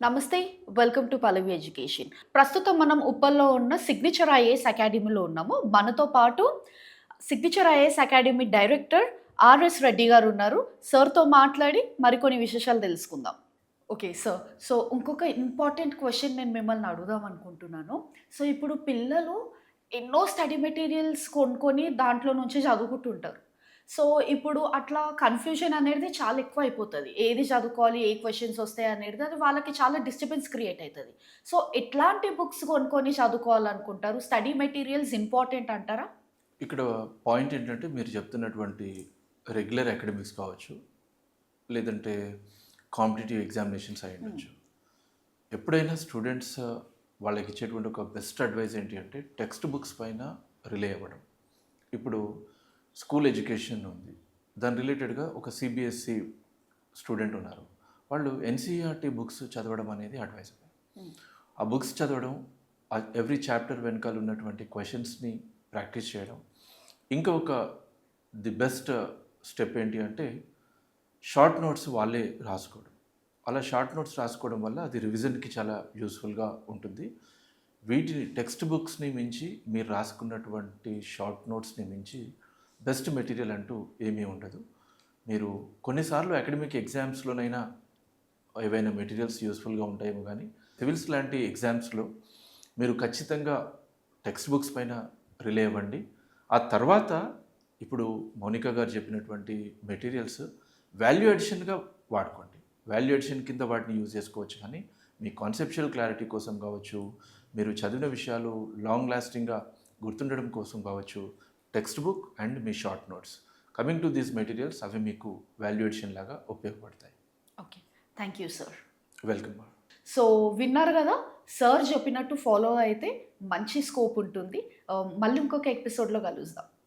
నమస్తే. Welcome to Pallavi education. ప్రస్తుతం మనం ఉప్పల్లో ఉన్న సిగ్నేచర్ ఐఏఎస్ అకాడమీలో ఉన్నాము. మనతో పాటు signature IAS academy director RS Reddy గారు ఉన్నారు. సార్‌తో మాట్లాడి మరికొన్ని విశేషాలు తెలుసుకుందాం. Okay sir. సో, ఇంకొక ఇంపార్టెంట్ క్వెషన్ నేను మిమ్మల్ని అడుగుదాం అనుకుంటున్నాను. సో, ఇప్పుడు పిల్లలు ఎన్నో స్టడీ మెటీరియల్స్ కొనుక్కొని దాంట్లో నుంచి చదువుకుంటుంటారు. సో, ఇప్పుడు అట్లా కన్‌ఫ్యూజన్ అనేది చాలా ఎక్కువైపోతది. ఏది చదువుకోవాలి, ఏ క్వెషన్స్ వస్తాయి అనేది అది వాళ్ళకి చాలా డిస్టర్బెన్స్ క్రియేట్ అయితది. సో, ఎట్లాంటి బుక్స్ కొనుక్కొని చదువుకోవాలనుకుంటారు? స్టడీ మెటీరియల్స్ ఇంపార్టెంట్ అంటారా? ఇక్కడ పాయింట్ ఏంటంటే మీరు చెప్తున్నటువంటి రెగ్యులర్ అకాడమిక్స్ కావచ్చు, లేదంటే కాంపిటేటివ్ ఎగ్జామినేషన్స్ అయి ఉండొచ్చు. ఎప్పుడైనా స్టూడెంట్స్ వాళ్ళకి ఇచ్చేటువంటి ఒక బెస్ట్ అడ్వైస్ ఏంటి అంటే టెక్స్ట్ బుక్స్ పైన రిలే అవ్వడం. ఇప్పుడు స్కూల్ ఎడ్యుకేషన్ ఉంది, దాని రిలేటెడ్గా ఒక సిబిఎస్సి స్టూడెంట్ ఉన్నారు. వాళ్ళు ఎన్సీఈఆర్టీ బుక్స్ చదవడం అనేది అడ్వైజబుల్. ఆ బుక్స్ చదవడం, ఎవ్రీ చాప్టర్ వెనకాల ఉన్నటువంటి క్వశ్చన్స్ని ప్రాక్టీస్ చేయడం. ఇంకా ఒక ది బెస్ట్ స్టెప్ ఏంటి అంటే షార్ట్ నోట్స్ వాళ్ళే రాసుకోవడం. అలా షార్ట్ నోట్స్ రాసుకోవడం వల్ల అది రివిజన్కి చాలా యూస్ఫుల్గా ఉంటుంది. వీటిని టెక్స్ట్ బుక్స్ని మించి మీరు రాసుకున్నటువంటి షార్ట్ నోట్స్ని మించి బెస్ట్ మెటీరియల్ అంటూ ఏమీ ఉండదు. మీరు కొన్నిసార్లు అకాడమిక్ ఎగ్జామ్స్లోనైనా ఏవైనా మెటీరియల్స్ యూస్ఫుల్గా ఉంటాయేమో, కానీ సివిల్స్ లాంటి ఎగ్జామ్స్లో మీరు ఖచ్చితంగా టెక్స్ట్ బుక్స్ పైన రిలే అవ్వండి. ఆ తర్వాత ఇప్పుడు మౌనిక గారు చెప్పినటువంటి మెటీరియల్స్ వాల్యూ అడిషన్గా వాడుకోండి. వాల్యూ అడిషన్ కింద వాటిని యూజ్ చేసుకోవచ్చు, కానీ మీ కాన్సెప్చువల్ క్లారిటీ కోసం కావచ్చు, మీరు చదివిన విషయాలు లాంగ్ లాస్టింగ్గా గుర్తుండడం కోసం కావచ్చు, text book and me short notes coming to these materials అవి మీకు వాల్యూ అడిషన్ లాగా ఉపయోగపడతాయి. Okay. Thank you sir. Welcome. So, విన్నారు గదా! సార్ చెప్పినట్టు ఫాలో అయితే మంచి స్కోప్ ఉంటుంది. మళ్ళీ ఇంకొక ఎపిసోడ్‌లో కలుద్దాం.